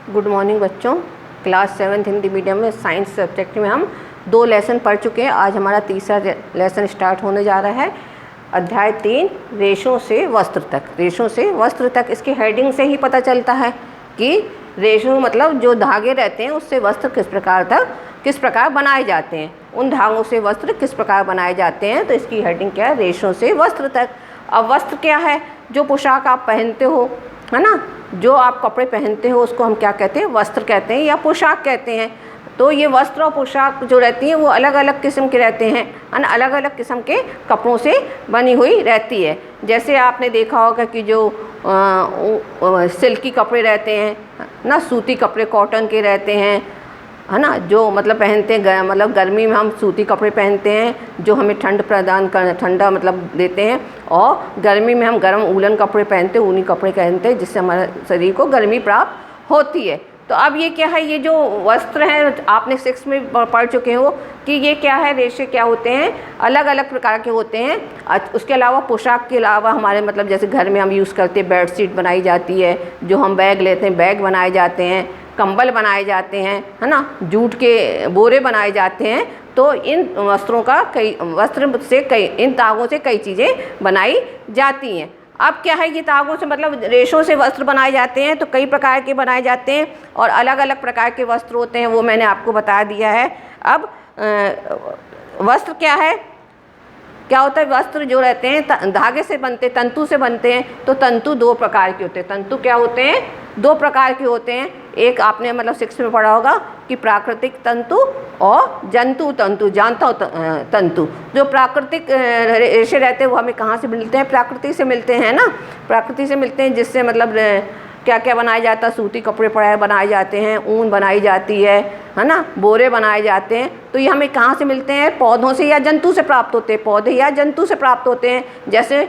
Good morning बच्चों। Class 7 Hindi medium में science subject में हम 2 लेसन पढ़ चुके हैं। आज हमारा तीसरा लेसन स्टार्ट होने जा रहा है। अध्याय 3 रेशों से वस्त्र तक। रेशों से वस्त्र तक, इसकी हेडिंग से ही पता चलता है कि रेशों मतलब जो धागे रहते हैं उससे वस्त्र किस प्रकार बनाए जाते हैं, उन धागों से वस्त्र किस प्रकार बनाए जाते हैं। तो इसकी हेडिंग क्या है? रेशों से वस्त्र तक। अब वस्त्र क्या है? जो पोशाक आप पहनते हो, है ना, जो आप कपड़े पहनते हो उसको हम क्या कहते हैं? वस्त्र कहते हैं या पोशाक कहते हैं। तो ये वस्त्र और पोशाक जो रहती हैं वो अलग अलग किस्म के रहते हैं, है ना, अलग अलग किस्म के कपड़ों से बनी हुई रहती है। जैसे आपने देखा होगा कि जो सिल्की कपड़े रहते हैं ना, सूती कपड़े कॉटन के रहते हैं, है ना, जो मतलब पहनते हैं, मतलब गर्मी में हम सूती कपड़े पहनते हैं जो हमें ठंडा मतलब देते हैं, और गर्मी में हम गर्म ऊलन कपड़े पहनते हैं, ऊनी कपड़े पहनते हैं जिससे हमारे शरीर को गर्मी प्राप्त होती है। तो अब ये क्या है? ये जो वस्त्र हैं आपने 6 में पढ़ चुके हो कि ये क्या है, रेशे क्या होते हैं, अलग अलग प्रकार के होते हैं। उसके अलावा पोशाक के अलावा हमारे मतलब जैसे घर में हम यूज़ करते हैं, बेडशीट बनाई जाती है, जो हम बैग लेते हैं बैग बनाए जाते हैं, कंबल बनाए जाते हैं, है ना, जूट के बोरे बनाए जाते हैं। तो इन वस्त्रों का इन तागों से कई चीज़ें बनाई जाती हैं। अब क्या है? ये तागों से मतलब रेशों से वस्त्र बनाए जाते हैं, तो कई प्रकार के बनाए जाते हैं और अलग अलग प्रकार के वस्त्र होते हैं, वो मैंने आपको बता दिया है। अब वस्त्र क्या है, क्या होता है? वस्त्र जो रहते हैं धागे से बनते, तंतु से बनते हैं। तो तंतु 2 प्रकार के होते हैं। तंतु क्या होते हैं? 2 प्रकार के होते हैं। एक आपने मतलब 6 में पढ़ा होगा कि प्राकृतिक तंतु और जंतु तंतु, जानता तंतु। जो प्राकृतिक रेशे रहते हैं वो हमें कहाँ से मिलते हैं? प्रकृति से मिलते हैं ना, प्रकृति से मिलते हैं, जिससे मतलब क्या क्या बनाया जाता है? सूती कपड़े बनाए जाते हैं, ऊन बनाई जाती है ना, बोरे बनाए जाते हैं। तो ये हमें कहाँ से मिलते हैं? पौधों से या जंतु से प्राप्त होते हैं, पौधे या जंतु से प्राप्त होते हैं। जैसे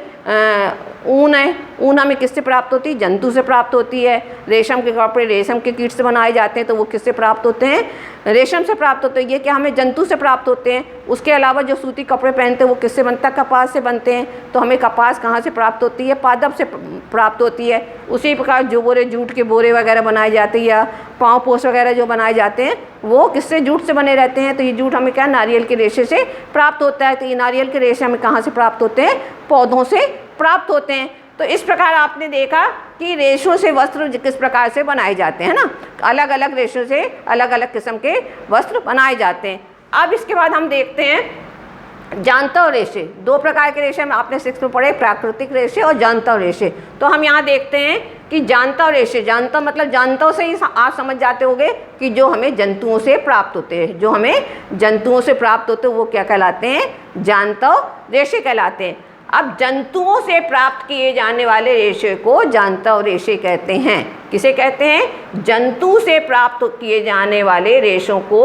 ऊन है, ऊन हमें किससे प्राप्त होती है? जंतु से प्राप्त होती है। रेशम के कपड़े रेशम के कीट से बनाए जाते हैं, तो वो किससे प्राप्त होते हैं? रेशम से प्राप्त होते हैं। ये क्या हमें जंतु से प्राप्त होते हैं। उसके अलावा जो सूती कपड़े पहनते हैं वो किससे बनता है? कपास से बनते हैं। तो हमें कपास कहाँ से प्राप्त होती है? पादप से प्राप्त होती है। उसी प्रकार जो बोरे, जूट के बोरे वगैरह बनाए जाते हैं या पाँव पोष वगैरह जो बनाए जाते हैं वो किससे? जूट से बने रहते हैं। तो ये जूट हमें क्या? नारियल के रेशे से प्राप्त होता है। तो ये नारियल के रेशे हमें कहाँ से प्राप्त होते हैं? पौधों से प्राप्त होते हैं। तो इस प्रकार आपने देखा कि रेशों से वस्त्र किस प्रकार से बनाए जाते हैं ना, अलग अलग रेशों से अलग अलग किस्म के वस्त्र बनाए जाते हैं। अब इसके बाद हम देखते हैं जानता रेशे। 2 प्रकार के रेशे में आपने 6 में पढ़े, प्राकृतिक रेशे और जानता रेशे। तो हम यहाँ देखते हैं कि जानता रेशे, जानता मतलब जानता से ही आप समझ जाते होंगे कि जो हमें जंतुओं से प्राप्त होते हैं, जो हमें जंतुओं से प्राप्त होते हैं वो क्या कहलाते हैं? जानता रेशे कहलाते हैं। अब जंतुओं से प्राप्त किए जाने वाले रेशे को जानता रेशे कहते हैं। किसे कहते हैं? जंतु से प्राप्त किए जाने वाले रेशों को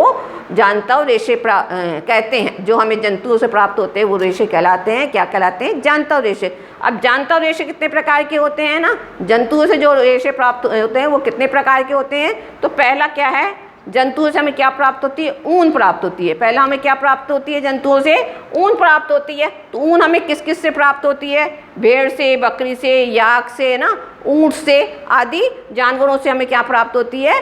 जानता रेशे कहते हैं। जो हमें जंतुओं से प्राप्त होते हैं वो रेशे कहलाते हैं। क्या कहलाते हैं? जानता रेशे। अब जानता रेशे कितने प्रकार के होते हैं ना, जंतुओं से जो रेशे प्राप्त होते हैं वो कितने प्रकार के होते हैं? तो पहला क्या है? जंतुओं से हमें क्या प्राप्त होती है? ऊन प्राप्त होती है। पहला हमें क्या प्राप्त होती है? जंतुओं से ऊन प्राप्त होती है। तो ऊन हमें किस किस से प्राप्त होती है? भेड़ से, बकरी से, याक से ना, ऊंट से आदि जानवरों से हमें क्या प्राप्त होती है?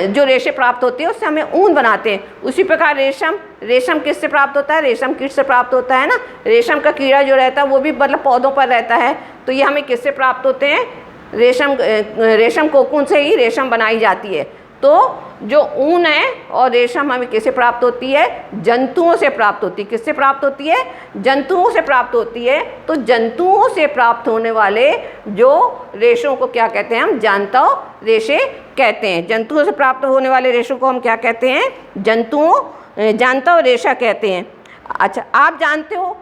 जो रेशे प्राप्त होती है उससे हमें ऊन बनाते हैं। उसी प्रकार रेशम किससे प्राप्त होता है? रेशम कीट से प्राप्त होता है ना। रेशम का कीड़ा जो रहता है वो भी मतलब पौधों पर रहता है। तो ये हमें किससे प्राप्त होते हैं? रेशम कोकून से ही रेशम बनाई जाती है। तो जो ऊन है और रेशम हमें किससे प्राप्त होती है? जंतुओं से प्राप्त होती है। किससे प्राप्त होती है? जंतुओं से प्राप्त होती है। तो जंतुओं से प्राप्त होने वाले जो रेशों को क्या कहते हैं? हम जानता रेशे कहते हैं। जंतुओं से प्राप्त होने वाले रेशों को हम क्या कहते हैं? जानता रेशा कहते हैं। अच्छा, आप जानते हो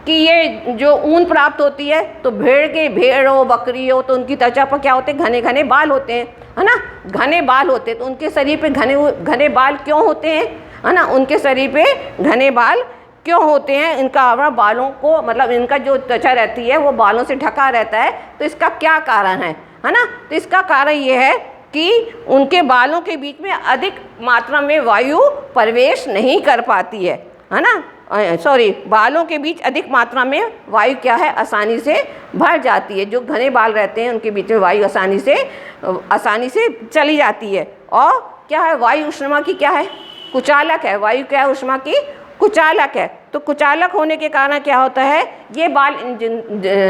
कि ये जो ऊन प्राप्त होती है तो भेड़ हो, बकरी हो, तो उनकी त्वचा पर क्या होते हैं? घने घने बाल होते हैं, है ना, घने बाल होते हैं। तो उनके शरीर पे घने बाल क्यों होते हैं? है ना, उनके शरीर पे घने बाल क्यों होते हैं? इनका बालों को मतलब इनका जो त्वचा रहती है वो बालों से ढका रहता है। तो इसका क्या कारण है ना? तो इसका कारण ये है कि उनके बालों के बीच में अधिक मात्रा में वायु प्रवेश नहीं कर पाती है ना, बालों के बीच अधिक मात्रा में वायु क्या है? आसानी से भर जाती है। जो घने बाल रहते हैं उनके बीच में वायु आसानी से आसानी से चली जाती है। और क्या है, वायु ऊष्मा की क्या है, कुचालक है। वायु क्या है, ऊष्मा की कुचालक है। तो कुचालक होने के कारण क्या होता है, ये बाल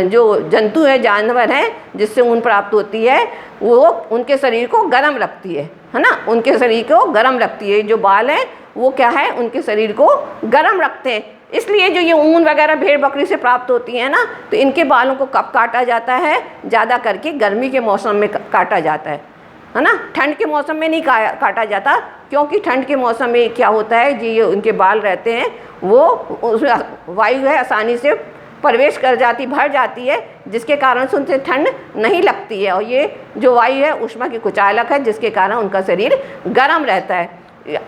जो जंतु है, जानवर हैं जिससे ऊन प्राप्त होती है, वो उनके शरीर को गर्म रखती है ना, उनके शरीर को गर्म रखती है। जो बाल हैं वो क्या है, उनके शरीर को गर्म रखते हैं। इसलिए जो ये ऊन वगैरह भेड़ बकरी से प्राप्त होती है ना, तो इनके बालों को कब काटा जाता है, ज़्यादा करके गर्मी के मौसम में काटा जाता है ना। ठंड के मौसम में नहीं काटा जाता, क्योंकि ठंड के मौसम में क्या होता है जी, ये उनके बाल रहते हैं वो उसमें वायु है आसानी से प्रवेश कर जाती, भर जाती है, जिसके कारण से उनसे ठंड नहीं लगती है। और ये जो वायु है ऊष्मा की कुचालक है, जिसके कारण उनका शरीर गर्म रहता है।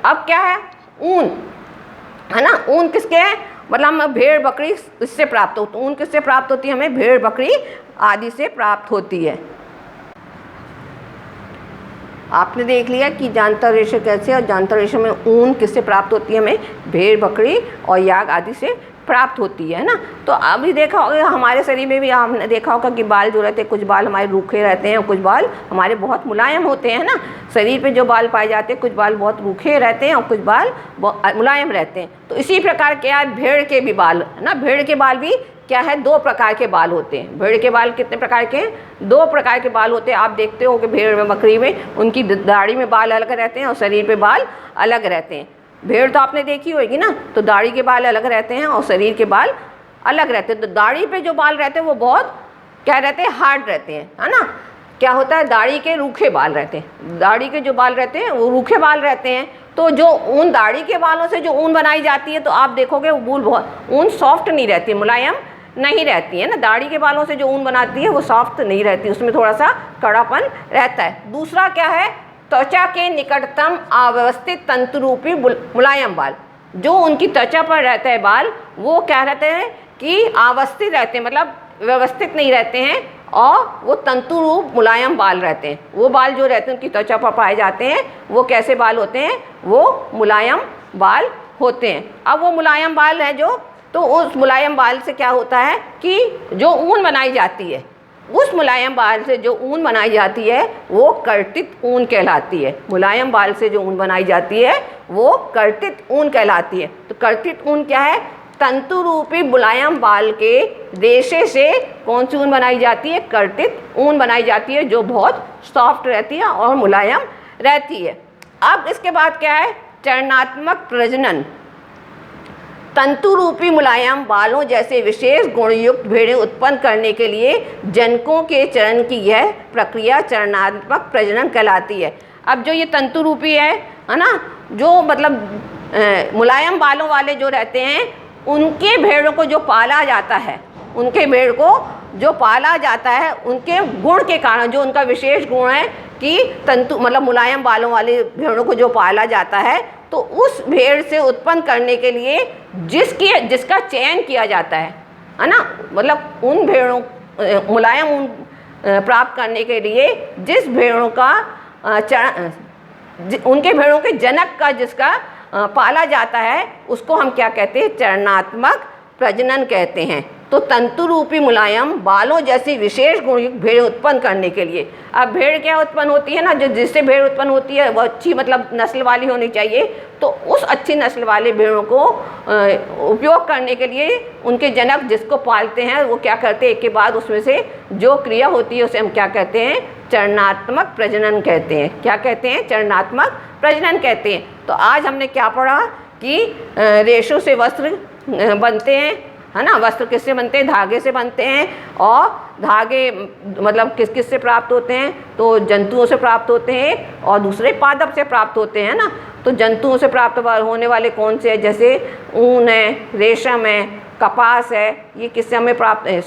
अब क्या है, ऊन है ना। ऊन किसके है, मतलब हम भेड़ बकरी इससे प्राप्त होती, ऊन किससे प्राप्त होती है, हमें भेड़ बकरी आदि से प्राप्त होती है। आपने देख लिया कि जानतर रेशे कैसे, और जानतर रेशे में ऊन किससे प्राप्त होती है, हमें भेड़ बकरी और याक आदि से प्राप्त होती है ना। तो अभी देखा होगा हमारे शरीर में भी आपने देखा होगा कि बाल जो रहते हैं, कुछ बाल हमारे रूखे रहते हैं और कुछ बाल हमारे बहुत मुलायम होते हैं ना। शरीर पे जो बाल पाए जाते हैं, कुछ बाल बहुत रूखे रहते हैं और कुछ बाल मुलायम रहते हैं। तो इसी प्रकार के यार भेड़ के भी बाल है ना, भेड़ के बाल भी क्या है, 2 प्रकार के बाल होते हैं। भेड़ के बाल कितने प्रकार के हैं, 2 प्रकार के बाल होते हैं। आप देखते हो कि भेड़ में बकरी में उनकी दाढ़ी में बाल अलग रहते हैं और शरीर पे बाल अलग रहते हैं। भेड़ तो आपने देखी होगी ना, तो दाढ़ी के बाल अलग रहते हैं और शरीर के बाल अलग रहते हैं। तो दाढ़ी पे जो बाल रहते हैं वो बहुत क्या रहते हैं, हार्ड रहते हैं, है ना। क्या होता है, दाढ़ी के रूखे बाल रहते हैं, दाढ़ी के जो बाल रहते हैं वो रूखे बाल रहते हैं। तो जो ऊन, दाढ़ी के बालों से जो ऊन बनाई जाती है, तो आप देखोगे वो बूल बहुत ऊन सॉफ्ट नहीं रहती, मुलायम नहीं रहती है ना। दाढ़ी के बालों से जो ऊन बनाती है वो सॉफ्ट नहीं रहती, उसमें थोड़ा सा कड़ापन रहता है। दूसरा क्या है, त्वचा के निकटतम अव्यवस्थित तंतु रूपी मुलायम बाल। जो उनकी त्वचा पर रहता है बाल, वो क्या रहते हैं कि अवस्थित रहते हैं, मतलब व्यवस्थित नहीं रहते हैं, और वो तंतु रूप मुलायम बाल रहते हैं। वो बाल जो रहते हैं उनकी त्वचा पर पाए जाते हैं, वो कैसे बाल होते हैं, वो मुलायम बाल होते हैं। अब वो मुलायम बाल है जो, तो उस मुलायम बाल से क्या होता है कि जो ऊन बनाई जाती है, उस मुलायम बाल से जो ऊन बनाई जाती है वो कर्तित ऊन कहलाती है। मुलायम बाल से जो ऊन बनाई जाती है वो कर्तित ऊन कहलाती है। तो कर्तित ऊन क्या है, तंतु रूपी मुलायम बाल के रेशे से कौन सी ऊन बनाई जाती है, कर्तित ऊन बनाई जाती है, जो बहुत सॉफ्ट रहती है और मुलायम रहती है। अब इसके बाद क्या है, चरणात्मक प्रजनन। तंतु रूपी मुलायम बालों जैसे विशेष गुणयुक्त भेड़ें उत्पन्न करने के लिए जनकों के चरण की यह प्रक्रिया चरणात्मक प्रजनन कहलाती है। अब जो ये तंतु रूपी है ना, जो मतलब मुलायम बालों वाले जो रहते हैं, उनके भेड़ों को जो पाला जाता है, उनके भेड़ को जो पाला जाता है, उनके गुण के कारण, जो उनका विशेष गुण है कि तंतु मतलब मुलायम बालों वाले भेड़ों को जो पाला जाता है, तो उस भेड़ से उत्पन्न करने के लिए जिसका चयन किया जाता है ना, मतलब उन भेड़ों मुलायम ऊन प्राप्त करने के लिए जिस भेड़ों का उनके भेड़ों के जनक का जिसका पाला जाता है, उसको हम क्या कहते हैं, चरणात्मक प्रजनन कहते हैं। तो तंतु रूपी मुलायम बालों जैसी विशेष गुणयुक्त भेड़ उत्पन्न करने के लिए, अब भेड़ क्या उत्पन्न होती है ना, जो जिससे भेड़ उत्पन्न होती है वो अच्छी मतलब नस्ल वाली होनी चाहिए। तो उस अच्छी नस्ल वाले भेड़ों को उपयोग करने के लिए उनके जनक जिसको पालते हैं, वो क्या करते हैं, एक के बाद उसमें से जो क्रिया होती है उसे हम क्या कहते हैं, चरणात्मक प्रजनन कहते हैं। क्या कहते हैं, चरणात्मक प्रजनन कहते हैं। तो आज हमने क्या पढ़ा कि रेशों से वस्त्र बनते हैं, है ना। वस्त्र किससे बनते हैं, धागे से बनते हैं। और धागे मतलब किस किस से प्राप्त होते हैं, तो जंतुओं से प्राप्त होते हैं और दूसरे पादप से प्राप्त होते हैं ना। तो जंतुओं से प्राप्त होने वाले कौन से हैं, जैसे ऊन है, रेशम है, कपास है, ये किससे हमें प्राप्त है,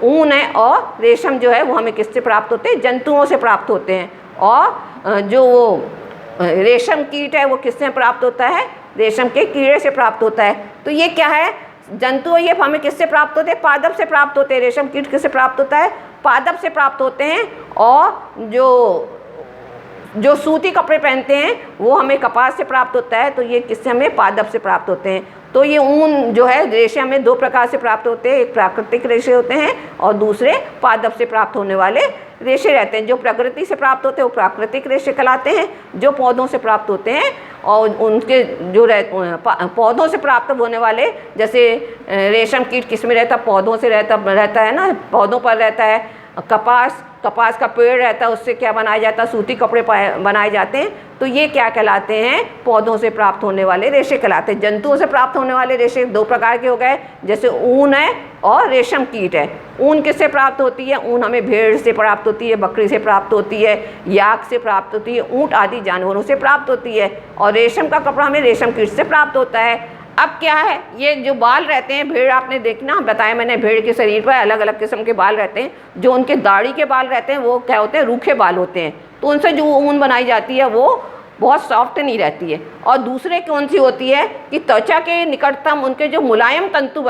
ऊन है और रेशम जो है वो हमें किससे प्राप्त होते हैं, जंतुओं से प्राप्त होते हैं। और जो वो रेशम कीट है वो किससे प्राप्त होता है, रेशम के कीड़े से प्राप्त होता है। तो ये क्या है, जंतु ये हमें किससे प्राप्त होते हैं, पादप से प्राप्त होते हैं। रेशम कीट किससे प्राप्त होता है, पादप से प्राप्त होते हैं। और जो सूती कपड़े पहनते हैं वो हमें कपास से प्राप्त होता है। तो ये किससे हमें पादप से प्राप्त होते हैं। तो ये ऊन जो है रेशे हमें दो प्रकार से प्राप्त होते हैं, एक प्राकृतिक रेशे होते हैं और दूसरे पादप से प्राप्त होने वाले रेशे रहते हैं। जो प्रकृति से प्राप्त होते हैं वो प्राकृतिक रेशे कहलाते हैं, जो पौधों से प्राप्त होते हैं और उनके जो पौधों से प्राप्त होने वाले, जैसे रेशम कीट किस में रहता, पौधों से रहता है ना, पौधों पर रहता है। कपास का पेड़ रहता है, उससे क्या बनाया जाता है, सूती कपड़े बनाए जाते हैं। तो ये क्या कहलाते हैं, पौधों से प्राप्त होने वाले रेशे कहलाते हैं। जंतुओं से प्राप्त होने वाले रेशे दो प्रकार के हो गए, जैसे ऊन है और रेशम कीट है। ऊन किससे प्राप्त होती है, ऊन हमें भेड़ से प्राप्त होती है, बकरी से प्राप्त होती है, याक से प्राप्त होती है, ऊँट आदि जानवरों से प्राप्त होती है। और रेशम का कपड़ा हमें रेशम कीट से प्राप्त होता है। अब क्या है, ये जो बाल रहते हैं, भेड़ आपने देखना बताया मैंने, भेड़ के शरीर पर अलग अलग किस्म के बाल रहते हैं। जो उनके दाढ़ी के बाल रहते हैं वो क्या होते हैं, रूखे बाल होते हैं। तो उनसे जो ऊन बनाई जाती है वो बहुत सॉफ्ट नहीं रहती है। और दूसरे कौन सी होती है कि त्वचा के निकटतम उनके जो मुलायम तंतु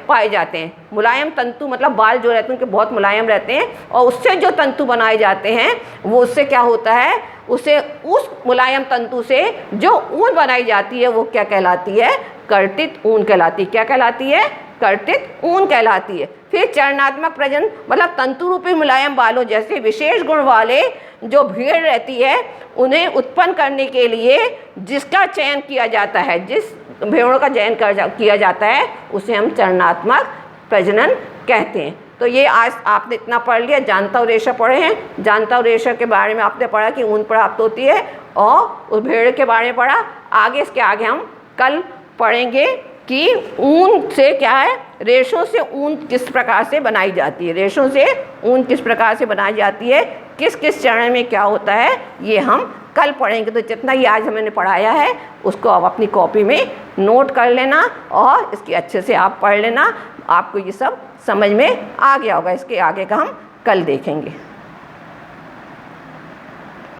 पाए जाते हैं। मुलायम तंतु मतलब बाल जो रहते हैं उनके बहुत मुलायम रहते हैं, और उससे जो तंतु बनाए जाते हैं वो उससे क्या होता है, उस मुलायम तंतु से जो ऊन बनाई जाती है वो क्या कहलाती है, कर्तित ऊन कहलाती है। क्या कहलाती है, कर्तित ऊन कहलाती है। फिर चरणात्मक प्रजनन मतलब तंतु रूपी मुलायम बालों जैसे विशेष गुण वाले जो भेड़ रहती है उन्हें उत्पन्न करने के लिए जिसका चयन किया जाता है, जिस भेड़ों का चयन किया जाता है उसे हम चरणात्मक प्रजनन कहते हैं। तो ये आज आपने इतना पढ़ लिया, जांतव रेशा पढ़े हैं। जांतव रेशा के बारे में आपने पढ़ा कि ऊन प्राप्त होती है, और उस भेड़ के बारे में पढ़ा। आगे इसके आगे हम कल पढ़ेंगे कि ऊन से क्या है, रेशों से ऊन किस प्रकार से बनाई जाती है, रेशों से ऊन किस प्रकार से बनाई जाती है, किस किस चरण में क्या होता है, ये हम कल पढ़ेंगे। तो जितना ही आज हमने पढ़ाया है उसको आप अपनी कॉपी में नोट कर लेना और इसकी अच्छे से आप पढ़ लेना। आपको ये सब समझ में आ गया होगा। इसके आगे का हम कल देखेंगे।